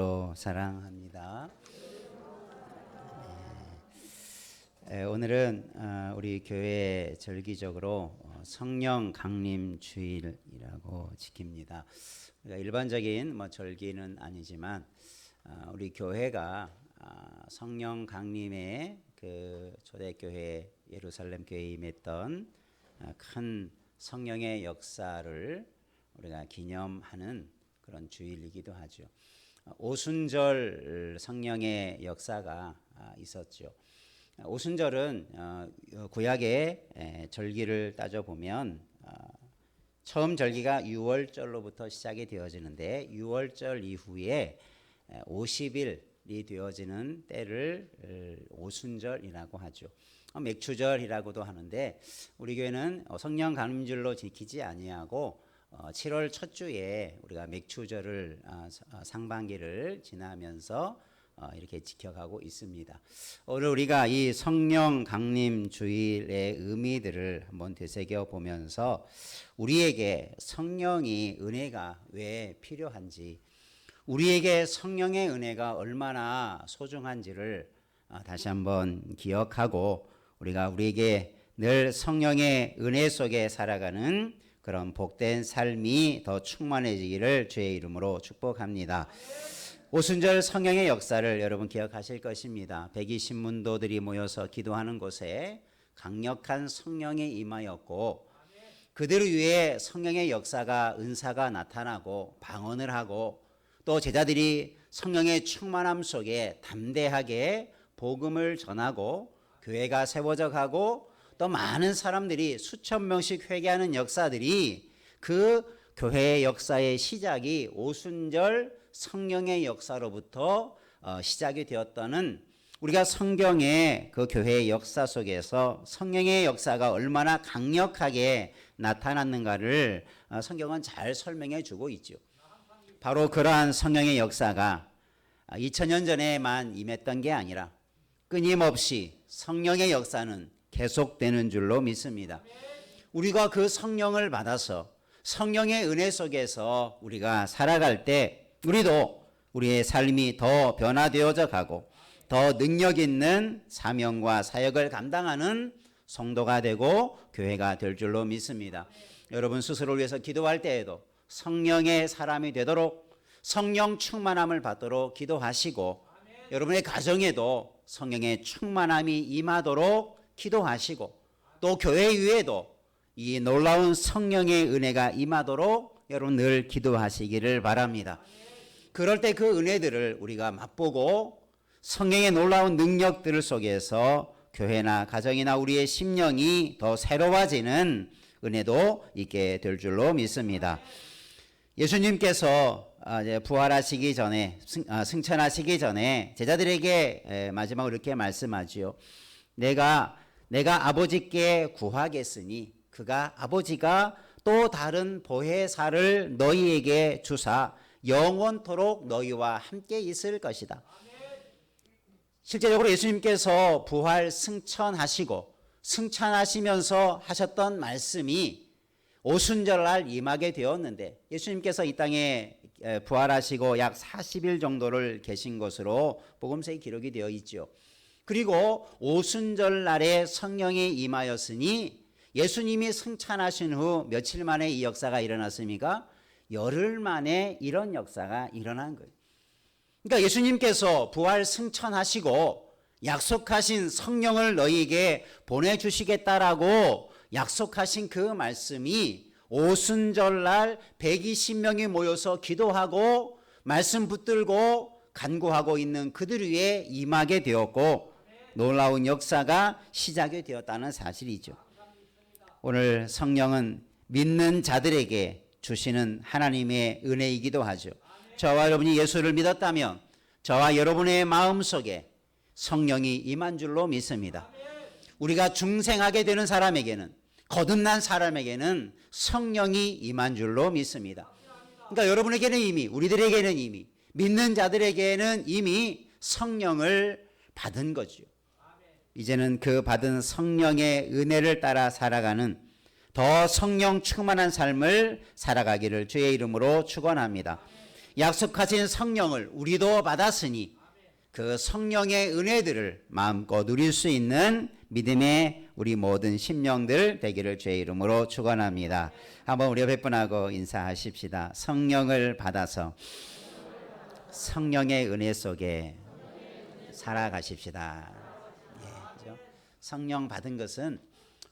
참으로 사랑합니다. 오늘은 우리 교회 절기적으로 성령 강림 주일이라고 지킵니다. 우리가 일반적인 절기는 아니지만 우리 교회가 성령 강림의 그 초대교회 예루살렘 교회에 임했던 큰 성령의 역사를 우리가 기념하는 그런 주일이기도 하죠. 오순절 성령의 역사가 있었죠. 오순절은 구약의 절기를 따져보면 처음 절기가 유월절로부터 시작이 되어지는데 유월절 이후에 50일이 되어지는 때를 오순절이라고 하죠. 맥추절이라고도 하는데 우리 교회는 성령 강림절로 지키지 아니하고 7월 첫 주에 우리가 맥추절을 상반기를 지나면서 이렇게 지켜가고 있습니다. 오늘 우리가 이 성령 강림 주일의 의미들을 한번 되새겨 보면서 우리에게 성령이 은혜가 왜 필요한지, 우리에게 성령의 은혜가 얼마나 소중한지를 다시 한번 기억하고 우리에게 늘 성령의 은혜 속에 살아가는 그런 복된 삶이 더 충만해지기를 주의 이름으로 축복합니다. 오순절 성령의 역사를 여러분 기억하실 것입니다. 120문도들이 모여서 기도하는 곳에 강력한 성령이 임하였고 그들 위에 성령의 역사가 은사가 나타나고 방언을 하고 또 제자들이 성령의 충만함 속에 담대하게 복음을 전하고 교회가 세워져 가고 또 많은 사람들이 수천 명씩 회개하는 역사들이 그 교회의 역사의 시작이 오순절 성령의 역사로부터 시작이 되었다는 우리가 성경의 그 교회의 역사 속에서 성령의 역사가 얼마나 강력하게 나타났는가를 성경은 잘 설명해 주고 있죠. 바로 그러한 성령의 역사가 2000년 전에만 임했던 게 아니라 끊임없이 성령의 역사는 계속되는 줄로 믿습니다. 우리가 그 성령을 받아서 성령의 은혜 속에서 우리가 살아갈 때 우리도 우리의 삶이 더 변화되어져 가고 더 능력 있는 사명과 사역을 감당하는 성도가 되고 교회가 될 줄로 믿습니다. 여러분 스스로를 위해서 기도할 때에도 성령의 사람이 되도록 성령 충만함을 받도록 기도하시고 여러분의 가정에도 성령의 충만함이 임하도록 기도하시고 또 교회 위에도 이 놀라운 성령의 은혜가 임하도록 여러분 늘 기도하시기를 바랍니다. 그럴 때 그 은혜들을 우리가 맛보고 성령의 놀라운 능력들 속에서 교회나 가정이나 우리의 심령이 더 새로워지는 은혜도 있게 될 줄로 믿습니다. 예수님께서 부활하시기 전에 승천하시기 전에 제자들에게 마지막으로 이렇게 말씀하지요. 내가 아버지께 구하겠으니 그가 아버지가 또 다른 보혜사를 너희에게 주사 영원토록 너희와 함께 있을 것이다. 실제적으로 예수님께서 부활 승천하시고 승천하시면서 하셨던 말씀이 오순절날 임하게 되었는데 예수님께서 이 땅에 부활하시고 약 40일 정도를 계신 것으로 복음서에 기록이 되어 있죠. 그리고 오순절날에 성령이 임하였으니 예수님이 승천하신 후 며칠 만에 이 역사가 일어났습니까? 열흘 만에 이런 역사가 일어난 거예요. 그러니까 예수님께서 부활 승천하시고 약속하신 성령을 너희에게 보내주시겠다라고 약속하신 그 말씀이 오순절날 120명이 모여서 기도하고 말씀 붙들고 간구하고 있는 그들 위에 임하게 되었고 놀라운 역사가 시작이 되었다는 사실이죠. 오늘 성령은 믿는 자들에게 주시는 하나님의 은혜이기도 하죠. 저와 여러분이 예수를 믿었다면 저와 여러분의 마음속에 성령이 임한 줄로 믿습니다. 우리가 중생하게 되는 사람에게는 거듭난 사람에게는 성령이 임한 줄로 믿습니다. 그러니까 여러분에게는 이미 우리들에게는 이미 믿는 자들에게는 이미 성령을 받은 거죠. 이제는 그 받은 성령의 은혜를 따라 살아가는 더 성령 충만한 삶을 살아가기를 주의 이름으로 축원합니다. 약속하신 성령을 우리도 받았으니 그 성령의 은혜들을 마음껏 누릴 수 있는 믿음의 우리 모든 심령들 되기를 주의 이름으로 축원합니다. 한번 우리 옆에 분하고 인사하십시다. 성령을 받아서 성령의 은혜 속에 살아가십시다. 예, 그죠? 성령 받은 것은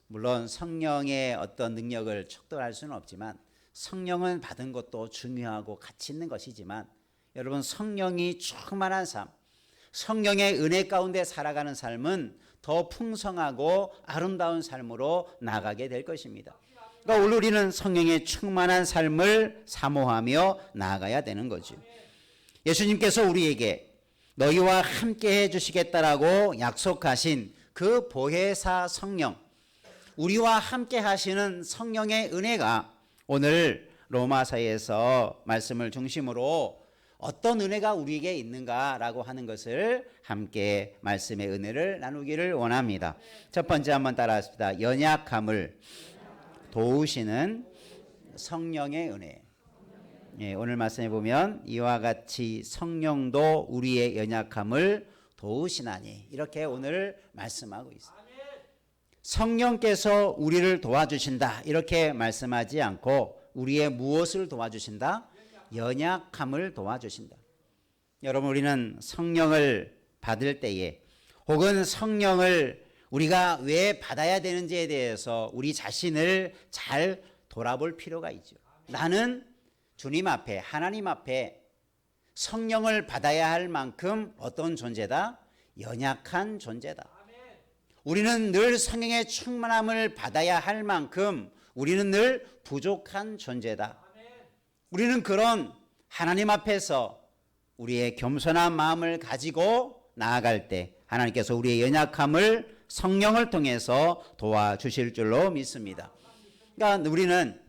물론 성령의 어떤 능력을 척도할 수는 없지만 성령은 받은 것도 중요하고 가치 있는 것이지만 여러분 성령이 충만한 삶, 성령의 은혜 가운데 살아가는 삶은 더 풍성하고 아름다운 삶으로 나아가게 될 것입니다. 그러니까 오늘 우리는 성령의 충만한 삶을 사모하며 나아가야 되는 거죠. 예수님께서 우리에게 너희와 함께 해주시겠다라고 약속하신 그 보혜사 성령, 우리와 함께 하시는 성령의 은혜가 오늘 로마서에서 말씀을 중심으로 어떤 은혜가 우리에게 있는가라고 하는 것을 함께 말씀의 은혜를 나누기를 원합니다. 첫 번째 한번 따라하십시다. 연약함을 도우시는 성령의 은혜. 예, 오늘 말씀에 보면 이와 같이 성령도 우리의 연약함을 도우시나니 이렇게 오늘 말씀하고 있습니다. 성령께서 우리를 도와주신다 이렇게 말씀하지 않고 우리의 무엇을 도와주신다? 연약함을 도와주신다. 여러분 우리는 성령을 받을 때에 혹은 성령을 우리가 왜 받아야 되는지에 대해서 우리 자신을 잘 돌아볼 필요가 있죠. 나는 주님 앞에 하나님 앞에 성령을 받아야 할 만큼 어떤 존재다? 연약한 존재다. 우리는 늘 성령의 충만함을 받아야 할 만큼 우리는 늘 부족한 존재다. 우리는 그런 하나님 앞에서 우리의 겸손한 마음을 가지고 나아갈 때 하나님께서 우리의 연약함을 성령을 통해서 도와주실 줄로 믿습니다. 그러니까 우리는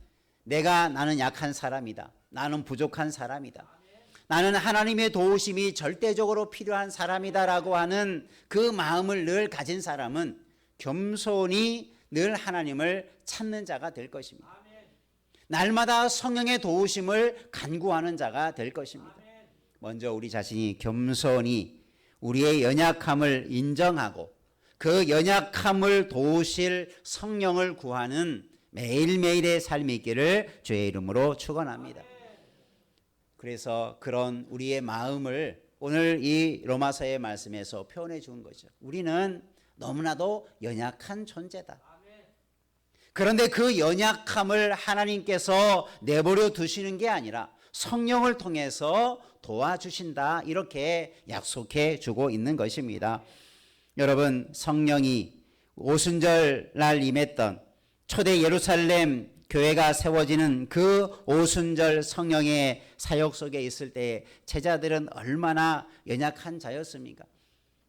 나는 약한 사람이다. 나는 부족한 사람이다. 나는 하나님의 도우심이 절대적으로 필요한 사람이다라고 하는 그 마음을 늘 가진 사람은 겸손히 늘 하나님을 찾는 자가 될 것입니다. 날마다 성령의 도우심을 간구하는 자가 될 것입니다. 먼저 우리 자신이 겸손히 우리의 연약함을 인정하고 그 연약함을 도우실 성령을 구하는 매일매일의 삶이 있기를 주의 이름으로 축원합니다. 그래서 그런 우리의 마음을 오늘 이 로마서의 말씀에서 표현해 준 거죠. 우리는 너무나도 연약한 존재다. 그런데 그 연약함을 하나님께서 내버려 두시는 게 아니라 성령을 통해서 도와주신다 이렇게 약속해 주고 있는 것입니다. 여러분 성령이 오순절 날 임했던 초대 예루살렘 교회가 세워지는 그 오순절 성령의 사역 속에 있을 때 제자들은 얼마나 연약한 자였습니까?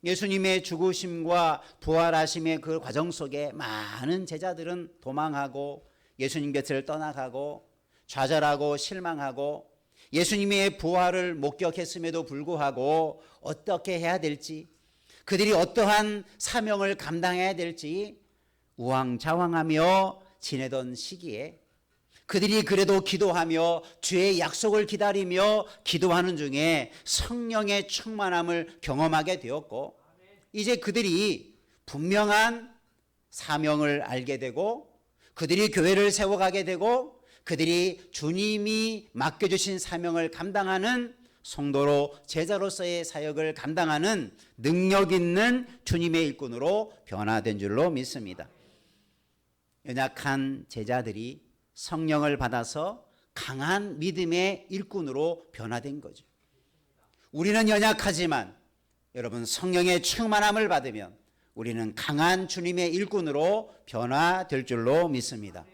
예수님의 죽으심과 부활하심의 그 과정 속에 많은 제자들은 도망하고 예수님 곁을 떠나가고 좌절하고 실망하고 예수님의 부활을 목격했음에도 불구하고 어떻게 해야 될지 그들이 어떠한 사명을 감당해야 될지 우왕좌왕하며 지내던 시기에 그들이 그래도 기도하며 주의 약속을 기다리며 기도하는 중에 성령의 충만함을 경험하게 되었고 이제 그들이 분명한 사명을 알게 되고 그들이 교회를 세워가게 되고 그들이 주님이 맡겨주신 사명을 감당하는 성도로 제자로서의 사역을 감당하는 능력 있는 주님의 일꾼으로 변화된 줄로 믿습니다. 연약한 제자들이 성령을 받아서 강한 믿음의 일꾼으로 변화된 거죠. 우리는 연약하지만 여러분 성령의 충만함을 받으면 우리는 강한 주님의 일꾼으로 변화될 줄로 믿습니다.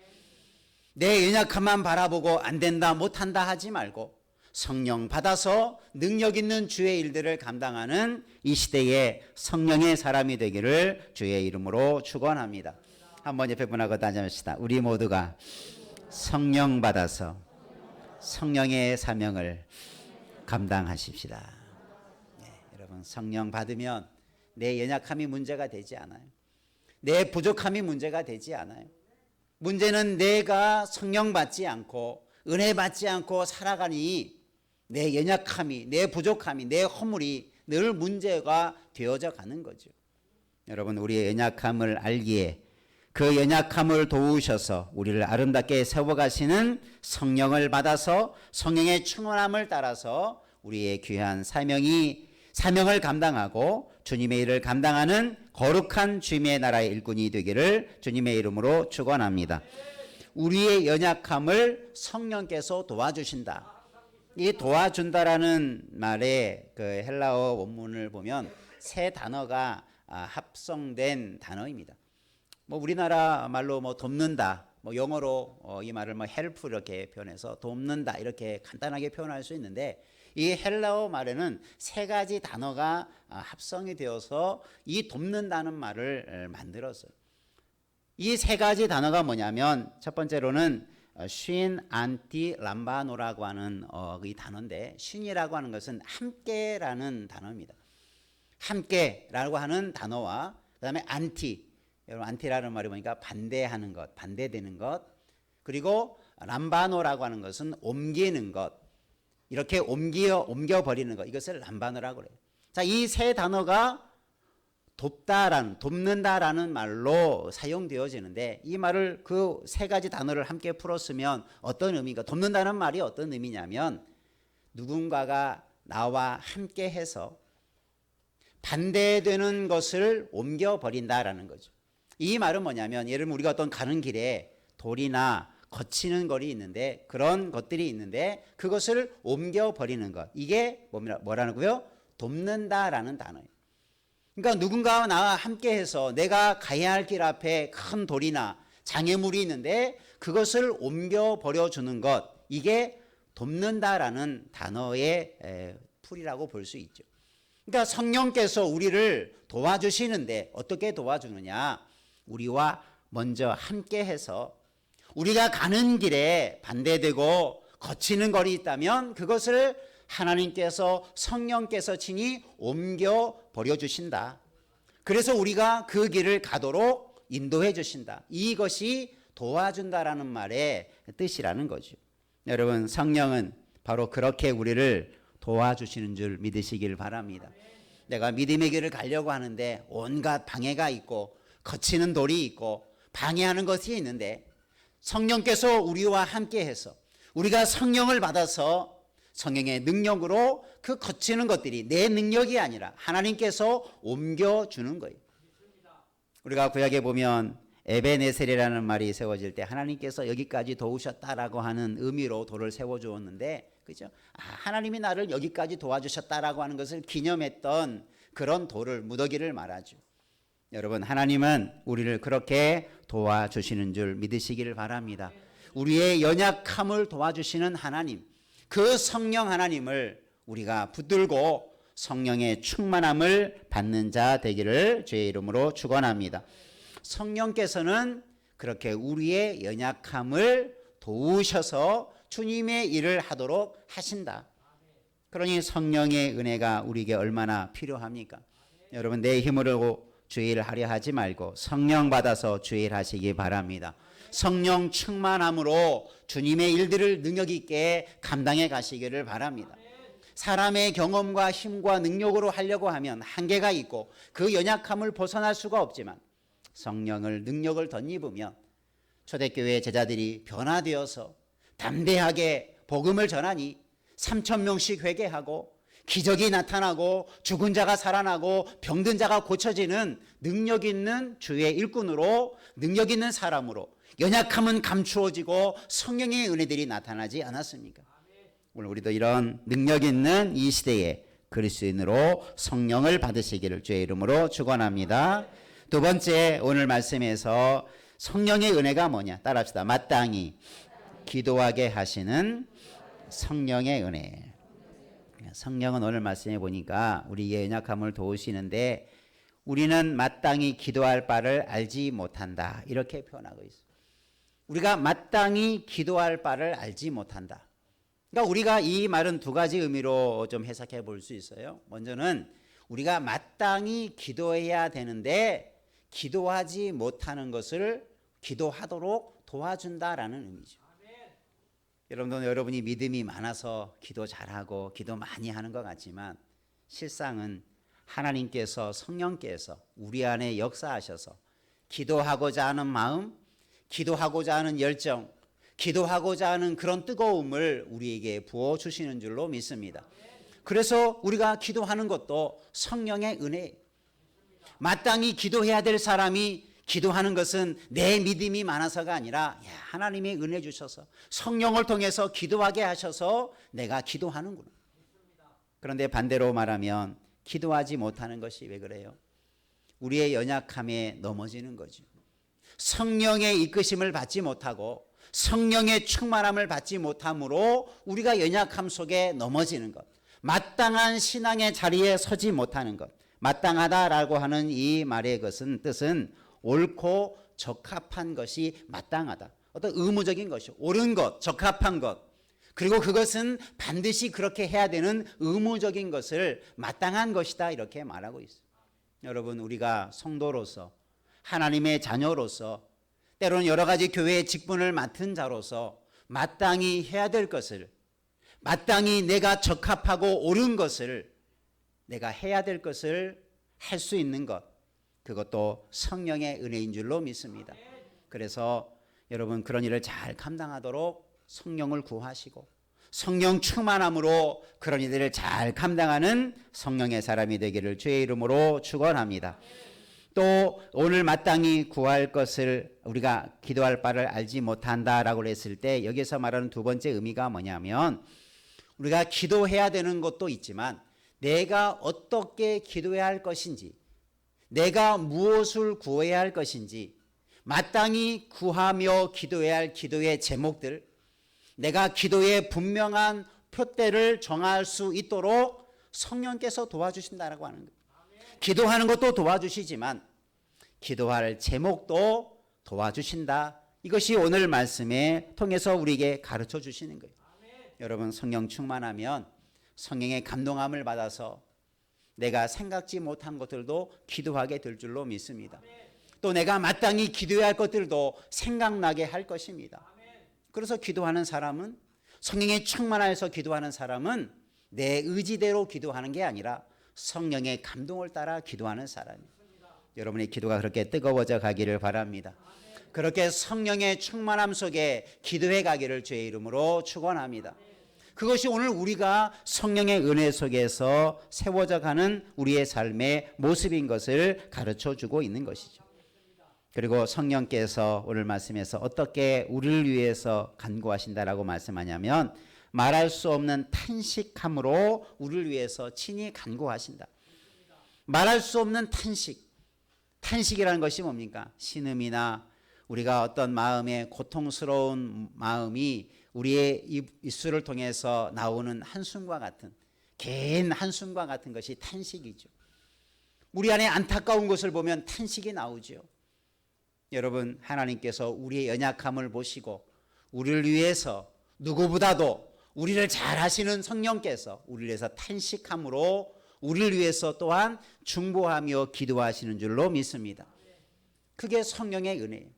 내 연약함만 바라보고 안 된다 못한다 하지 말고 성령 받아서 능력 있는 주의 일들을 감당하는 이 시대의 성령의 사람이 되기를 주의 이름으로 축원합니다. 한번 옆에 분하고 다짐합시다. 우리 모두가 성령 받아서 성령의 사명을 감당하십시다. 네, 여러분 성령 받으면 내 연약함이 문제가 되지 않아요. 내 부족함이 문제가 되지 않아요. 문제는 내가 성령 받지 않고 은혜 받지 않고 살아가니 내 연약함이, 내 부족함이, 내 허물이 늘 문제가 되어져 가는 거죠. 여러분, 우리의 연약함을 알기에 그 연약함을 도우셔서 우리를 아름답게 세워가시는 성령을 받아서 성령의 충만함을 따라서 우리의 귀한 사명을 감당하고 주님의 일을 감당하는 거룩한 주님의 나라의 일꾼이 되기를 주님의 이름으로 축원합니다. 우리의 연약함을 성령께서 도와주신다. 이 도와준다라는 말의 그 헬라어 원문을 보면 세 단어가 합성된 단어입니다. 뭐 우리나라 말로 뭐 돕는다, 뭐 영어로 이 말을 뭐 help 이렇게 표현해서 돕는다 이렇게 간단하게 표현할 수 있는데, 이 헬라어 말에는 세 가지 단어가 합성이 되어서 이 돕는다는 말을 만들었어요. 이 세 가지 단어가 뭐냐면, 첫 번째로는 쉰, 안티, 람바노라고 하는 이 단어인데, 쉰이라고 하는 것은 함께라는 단어입니다. 함께라고 하는 단어와 그 다음에 안티, 여러분 안티라는 말이 보니까 반대하는 것, 반대되는 것, 그리고 람바노라고 하는 것은 옮기는 것, 이렇게 옮겨버리는 것, 이것을 람바노라고 그래요. 자, 이 세 단어가 돕는다라는 말로 사용되어지는데, 이 말을 그 세 가지 단어를 함께 풀었으면 어떤 의미가, 돕는다는 말이 어떤 의미냐면, 누군가가 나와 함께 해서 반대되는 것을 옮겨버린다라는 거죠. 이 말은 뭐냐면, 예를 들면 우리가 어떤 가는 길에 돌이나 거치는 것이 있는데, 그런 것들이 있는데 그것을 옮겨버리는 것, 이게 뭐라고요? 돕는다라는 단어예요. 그러니까 누군가와 나와 함께해서 내가 가야 할 길 앞에 큰 돌이나 장애물이 있는데 그것을 옮겨버려주는 것, 이게 돕는다라는 단어의 풀이라고 볼 수 있죠. 그러니까 성령께서 우리를 도와주시는데 어떻게 도와주느냐? 우리와 먼저 함께해서 우리가 가는 길에 반대되고 거치는 거리 있다면 그것을 하나님께서, 성령께서 친히 옮겨 버려주신다. 그래서 우리가 그 길을 가도록 인도해 주신다. 이것이 도와준다라는 말의 뜻이라는 거죠. 여러분, 성령은 바로 그렇게 우리를 도와주시는 줄 믿으시길 바랍니다. 내가 믿음의 길을 가려고 하는데 온갖 방해가 있고 거치는 돌이 있고 방해하는 것이 있는데, 성령께서 우리와 함께해서 우리가 성령을 받아서 성령의 능력으로 그 거치는 것들이 내 능력이 아니라 하나님께서 옮겨주는 거예요. 우리가 구약에 보면 에베네셀이라는 말이 세워질 때 하나님께서 여기까지 도우셨다라고 하는 의미로 돌을 세워주었는데, 그죠? 하나님이 나를 여기까지 도와주셨다라고 하는 것을 기념했던 그런 돌을, 무더기를 말하죠. 여러분, 하나님은 우리를 그렇게 도와주시는 줄 믿으시기를 바랍니다. 우리의 연약함을 도와주시는 하나님, 그 성령 하나님을 우리가 붙들고 성령의 충만함을 받는 자 되기를 주의 이름으로 축원합니다. 성령께서는 그렇게 우리의 연약함을 도우셔서 주님의 일을 하도록 하신다. 그러니 성령의 은혜가 우리에게 얼마나 필요합니까? 여러분, 내 힘으로 주의 일을 하려 하지 말고 성령 받아서 주의 일 하시기 바랍니다. 성령 충만함으로 주님의 일들을 능력 있게 감당해 가시기를 바랍니다. 사람의 경험과 힘과 능력으로 하려고 하면 한계가 있고 그 연약함을 벗어날 수가 없지만, 성령을, 능력을 덧입으면 초대교회 제자들이 변화되어서 담대하게 복음을 전하니 3,000명씩 회개하고 기적이 나타나고 죽은 자가 살아나고 병든 자가 고쳐지는 능력 있는 주의 일꾼으로, 능력 있는 사람으로 연약함은 감추어지고 성령의 은혜들이 나타나지 않았습니까? 오늘 우리도 이런 능력 있는 이 시대에 그리스도인으로 성령을 받으시기를 주의 이름으로 축원합니다. 두 번째, 오늘 말씀에서 성령의 은혜가 뭐냐? 따라합시다. 마땅히 기도하게 하시는 성령의 은혜. 성령은 오늘 말씀해 보니까 우리의 연약함을 도우시는데, 우리는 마땅히 기도할 바를 알지 못한다, 이렇게 표현하고 있어요. 우리가 마땅히 기도할 바를 알지 못한다. 그러니까 우리가 이 말은 두 가지 의미로 좀 해석해 볼 수 있어요. 먼저는 우리가 마땅히 기도해야 되는데 기도하지 못하는 것을 기도하도록 도와준다라는 의미죠. 여러분이 믿음이 많아서 기도 잘하고 기도 많이 하는 것 같지만 실상은 하나님께서 성령께서 우리 안에 역사하셔서 기도하고자 하는 마음, 기도하고자 하는 열정, 기도하고자 하는 그런 뜨거움을 우리에게 부어주시는 줄로 믿습니다. 그래서 우리가 기도하는 것도 성령의 은혜예요. 마땅히 기도해야 될 사람이 기도하는 것은 내 믿음이 많아서가 아니라 하나님의 은혜 주셔서 성령을 통해서 기도하게 하셔서 내가 기도하는구나. 그런데 반대로 말하면 기도하지 못하는 것이 왜 그래요? 우리의 연약함에 넘어지는 거죠. 성령의 이끄심을 받지 못하고 성령의 충만함을 받지 못함으로 우리가 연약함 속에 넘어지는 것, 마땅한 신앙의 자리에 서지 못하는 것. 마땅하다라고 하는 이 말의 뜻은 옳고 적합한 것이 마땅하다. 어떤 의무적인 것이 옳은 것, 적합한 것, 그리고 그것은 반드시 그렇게 해야 되는 의무적인 것을 마땅한 것이다 이렇게 말하고 있어요. 여러분, 우리가 성도로서 하나님의 자녀로서 때로는 여러 가지 교회의 직분을 맡은 자로서 마땅히 해야 될 것을, 마땅히 내가 적합하고 옳은 것을, 내가 해야 될 것을 할 수 있는 것, 그것도 성령의 은혜인 줄로 믿습니다. 그래서 여러분, 그런 일을 잘 감당하도록 성령을 구하시고 성령 충만함으로 그런 일들을 잘 감당하는 성령의 사람이 되기를 주의 이름으로 축원합니다. 또 오늘 마땅히 구할 것을 우리가 기도할 바를 알지 못한다라고 했을 때 여기서 말하는 두 번째 의미가 뭐냐면, 우리가 기도해야 되는 것도 있지만 내가 어떻게 기도해야 할 것인지, 내가 무엇을 구해야 할 것인지, 마땅히 구하며 기도해야 할 기도의 제목들, 내가 기도의 분명한 표대를 정할 수 있도록 성령께서 도와주신다라고 하는 거예요. 기도하는 것도 도와주시지만 기도할 제목도 도와주신다. 이것이 오늘 말씀에 통해서 우리에게 가르쳐 주시는 거예요. 여러분, 성령 충만하면 성령의 감동함을 받아서 내가 생각지 못한 것들도 기도하게 될 줄로 믿습니다. 또 내가 마땅히 기도해야 할 것들도 생각나게 할 것입니다. 그래서 기도하는 사람은, 성령의 충만하여서 기도하는 사람은 내 의지대로 기도하는 게 아니라 성령의 감동을 따라 기도하는 사람이에요. 여러분의 기도가 그렇게 뜨거워져 가기를 바랍니다. 그렇게 성령의 충만함 속에 기도해 가기를 주의 이름으로 축원합니다. 그것이 오늘 우리가 성령의 은혜 속에서 세워져 가는 우리의 삶의 모습인 것을 가르쳐 주고 있는 것이죠. 그리고 성령께서 오늘 말씀에서 어떻게 우리를 위해서 간구하신다라고 말씀하냐면, 말할 수 없는 탄식함으로 우리를 위해서 친히 간구하신다. 말할 수 없는 탄식. 탄식이라는 것이 뭡니까? 신음이나 우리가 어떤 마음의 고통스러운 마음이 우리의 입술을 통해서 나오는 한숨과 같은, 긴 한숨과 같은 것이 탄식이죠. 우리 안에 안타까운 것을 보면 탄식이 나오죠. 여러분, 하나님께서 우리의 연약함을 보시고 우리를 위해서 누구보다도 우리를 잘 하시는 성령께서 우리를 위해서 탄식함으로 우리를 위해서 또한 중보하며 기도하시는 줄로 믿습니다. 그게 성령의 은혜예요.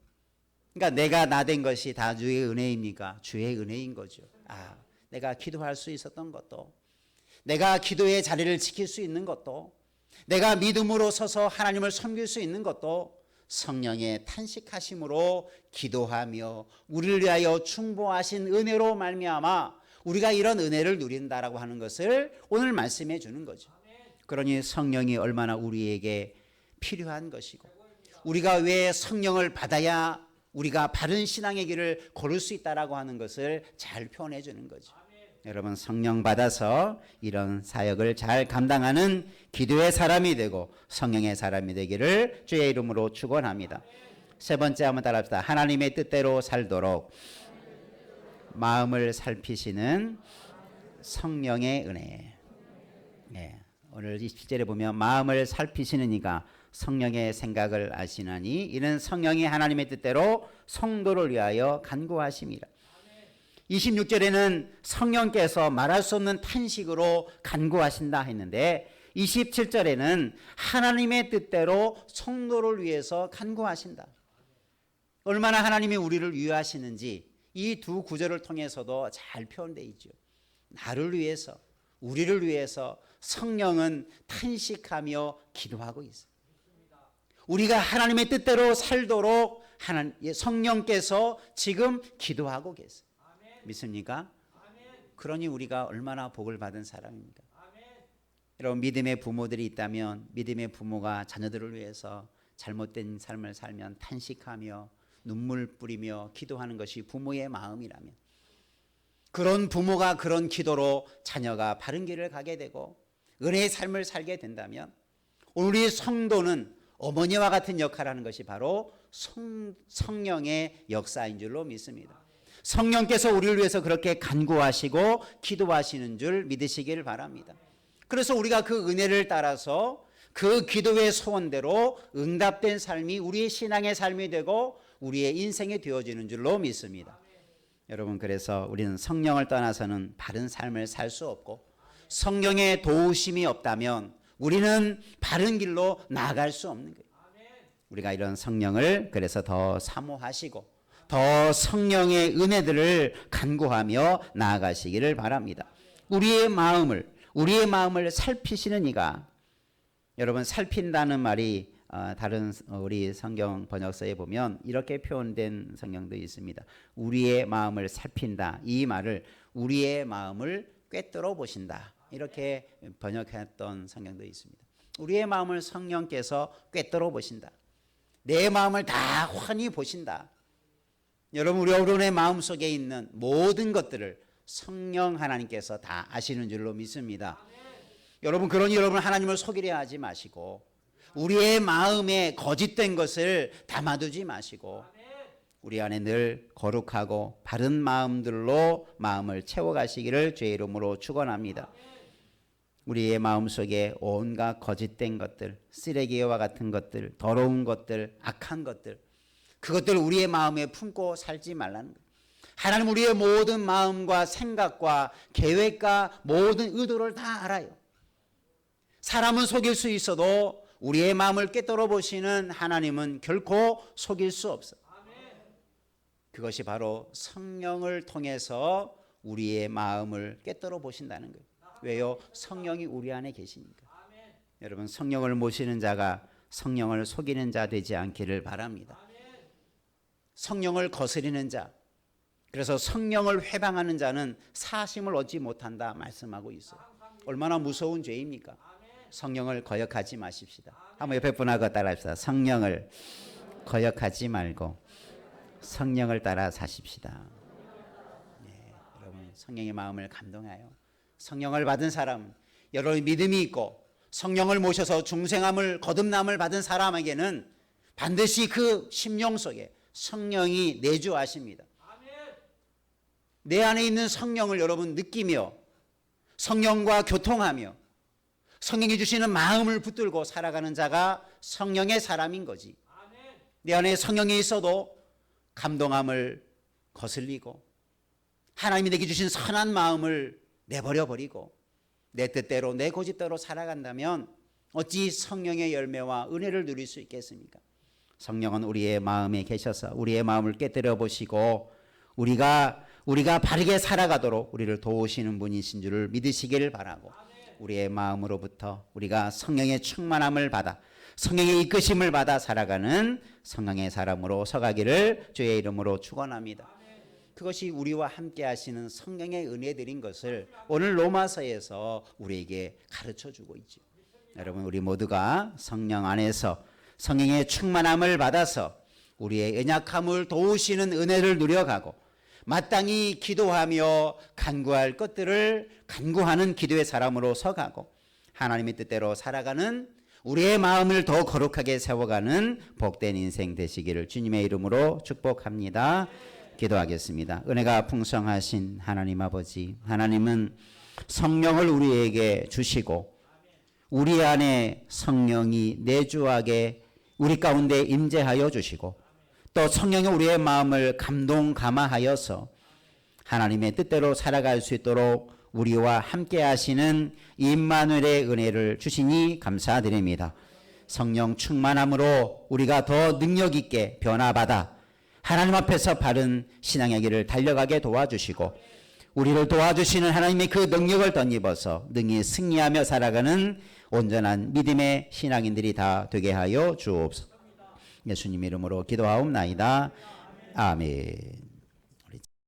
그러니까 내가 나된 것이 다 주의 은혜입니까? 주의 은혜인 거죠. 내가 기도할 수 있었던 것도, 내가 기도의 자리를 지킬 수 있는 것도, 내가 믿음으로 서서 하나님을 섬길 수 있는 것도 성령의 탄식하심으로 기도하며 우리를 위하여 충보하신 은혜로 말미암아 우리가 이런 은혜를 누린다라고 하는 것을 오늘 말씀해 주는 거죠. 그러니 성령이 얼마나 우리에게 필요한 것이고, 우리가 왜 성령을 받아야 우리가 바른 신앙의 길을 걸을 수 있다라고 하는 것을 잘 표현해 주는 거죠. 여러분, 성령 받아서 이런 사역을 잘 감당하는 기도의 사람이 되고 성령의 사람이 되기를 주의 이름으로 축원합니다. 세 번째 한번 따라합시다. 하나님의 뜻대로 살도록 마음을 살피시는 성령의 은혜. 네, 오늘 27절에 보면 마음을 살피시는 이가 성령의 생각을 아시나니 이는 성령이 하나님의 뜻대로 성도를 위하여 간구하심이라. 26절에는 성령께서 말할 수 없는 탄식으로 간구하신다 했는데, 27절에는 하나님의 뜻대로 성도를 위해서 간구하신다. 얼마나 하나님이 우리를 위하시는지 이 두 구절을 통해서도 잘 표현되어 있죠. 나를 위해서, 우리를 위해서 성령은 탄식하며 기도하고 있어요. 우리가 하나님의 뜻대로 살도록 성령께서 지금 기도하고 계세요. 믿습니까? 그러니 우리가 얼마나 복을 받은 사람입니까? 여러분, 믿음의 부모들이 있다면 믿음의 부모가 자녀들을 위해서 잘못된 삶을 살면 탄식하며 눈물 뿌리며 기도하는 것이 부모의 마음이라면, 그런 부모가 그런 기도로 자녀가 바른 길을 가게 되고 은혜의 삶을 살게 된다면, 우리 성도는 어머니와 같은 역할을 하는 것이 바로 성령의 역사인 줄로 믿습니다. 성령께서 우리를 위해서 그렇게 간구하시고 기도하시는 줄 믿으시길 바랍니다. 그래서 우리가 그 은혜를 따라서 그 기도의 소원대로 응답된 삶이 우리의 신앙의 삶이 되고 우리의 인생이 되어지는 줄로 믿습니다. 여러분, 그래서 우리는 성령을 떠나서는 바른 삶을 살 수 없고, 성령의 도우심이 없다면 우리는 바른 길로 나아갈 수 없는 거예요. 우리가 이런 성령을 그래서 더 사모하시고 더 성령의 은혜들을 간구하며 나아가시기를 바랍니다. 우리의 마음을 살피시는 이가, 여러분, 살핀다는 말이 다른 우리 성경 번역서에 보면 이렇게 표현된 성경도 있습니다. 우리의 마음을 살핀다. 이 말을 우리의 마음을 꿰뚫어 보신다, 이렇게 번역했던 성경도 있습니다. 우리의 마음을 성령께서 꿰뚫어 보신다. 내 마음을 다 환히 보신다. 여러분, 우리 여러분의 마음속에 있는 모든 것들을 성령 하나님께서 다 아시는 줄로 믿습니다. 여러분, 그러니 여러분 하나님을 속이려 하지 마시고 우리의 마음에 거짓된 것을 담아두지 마시고 우리 안에 늘 거룩하고 바른 마음들로 마음을 채워가시기를 주의 이름으로 축원합니다. 우리의 마음속에 온갖 거짓된 것들, 쓰레기와 같은 것들, 더러운 것들, 악한 것들, 그것들을 우리의 마음에 품고 살지 말라는 거예요. 하나님 우리의 모든 마음과 생각과 계획과 모든 의도를 다 알아요. 사람은 속일 수 있어도 우리의 마음을 꿰뚫어 보시는 하나님은 결코 속일 수 없어요. 그것이 바로 성령을 통해서 우리의 마음을 꿰뚫어 보신다는 거예요. 왜요? 성령이 우리 안에 계시니까. 여러분, 성령을 모시는 자가 성령을 속이는 자 되지 않기를 바랍니다. 성령을 거스리는 자, 그래서 성령을 회방하는 자는 사심을 얻지 못한다 말씀하고 있어요. 얼마나 무서운 죄입니까? 성령을 거역하지 마십시다. 한번 옆에 분하고 따라합시다. 성령을 거역하지 말고 성령을 따라 사십시다. 네, 여러분, 성령의 마음을 감동하여 성령을 받은 사람, 여러분 믿음이 있고 성령을 모셔서 중생함을 거듭남을 받은 사람에게는 반드시 그 심령 속에 성령이 내주하십니다. 내 안에 있는 성령을 여러분 느끼며 성령과 교통하며 성령이 주시는 마음을 붙들고 살아가는 자가 성령의 사람인 거지. 내 안에 성령이 있어도 감동함을 거슬리고 하나님이 내게 주신 선한 마음을 내버려 버리고 내 뜻대로 내 고집대로 살아간다면 어찌 성령의 열매와 은혜를 누릴 수 있겠습니까? 성령은 우리의 마음에 계셔서 우리의 마음을 깨뜨려 보시고 우리가 바르게 살아가도록 우리를 도우시는 분이신 줄을 믿으시기를 바라고, 우리의 마음으로부터 우리가 성령의 충만함을 받아 성령의 이끄심을 받아 살아가는 성령의 사람으로 서가기를 주의 이름으로 축원합니다. 그것이 우리와 함께 하시는 성령의 은혜들인 것을 오늘 로마서에서 우리에게 가르쳐주고 있죠. 여러분, 우리 모두가 성령 안에서 성령의 충만함을 받아서 우리의 연약함을 도우시는 은혜를 누려가고 마땅히 기도하며 간구할 것들을 간구하는 기도의 사람으로 서가고 하나님의 뜻대로 살아가는 우리의 마음을 더 거룩하게 세워가는 복된 인생 되시기를 주님의 이름으로 축복합니다. 기도하겠습니다. 은혜가 풍성하신 하나님 아버지, 하나님은 성령을 우리에게 주시고 우리 안에 성령이 내주하게 우리 가운데 임재하여 주시고 또 성령이 우리의 마음을 감동감화하여서 하나님의 뜻대로 살아갈 수 있도록 우리와 함께 하시는 임마누엘의 은혜를 주시니 감사드립니다. 성령 충만함으로 우리가 더 능력 있게 변화받아 하나님 앞에서 바른 신앙의 길을 달려가게 도와주시고 우리를 도와주시는 하나님의 그 능력을 덧입어서 능히 승리하며 살아가는 온전한 믿음의 신앙인들이 다 되게 하여 주옵소서. 예수님 이름으로 기도하옵나이다. 아멘.